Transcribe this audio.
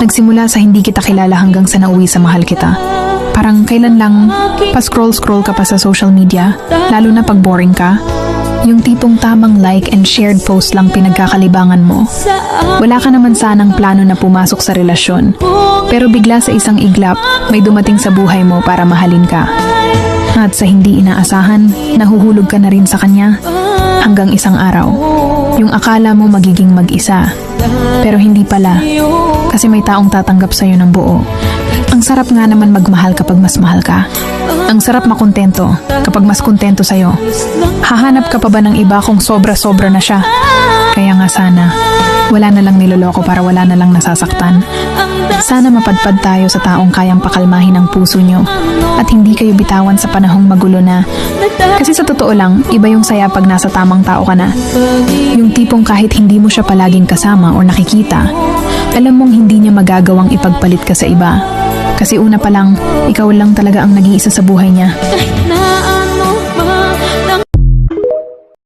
Nagsimula sa hindi kita kilala hanggang sa nauwi sa mahal kita. Parang kailan lang pa-scroll-scroll ka pa sa social media, lalo na pag boring ka. Yung tipong tamang like and shared post lang pinagkakalibangan mo. Wala ka naman sanang plano na pumasok sa relasyon. Pero bigla sa isang iglap, may dumating sa buhay mo para mahalin ka. At sa hindi inaasahan, nahuhulog ka na rin sa kanya. Hanggang isang araw, yung akala mo magiging mag-isa. Pero hindi pala, kasi may taong tatanggap sa'yo ng buo. Ang sarap nga naman magmahal kapag mas mahal ka. Ang sarap makontento kapag mas kontento sa'yo. Hahanap ka pa ba ng iba kung sobra-sobra na siya? Kaya nga sana, wala na lang niloloko para wala na lang nasasaktan. Sana mapadpad tayo sa taong kayang pakalmahin ang puso nyo at hindi kayo bitawan sa panahong magulo na. Kasi sa totoo lang, iba yung saya pag nasa tamang tao ka na. Yung tipong kahit hindi mo siya palaging kasama o nakikita, alam mong hindi niya magagawang ipagpalit ka sa iba. Kasi una pa lang, ikaw lang talaga ang nag-iisa sa buhay niya.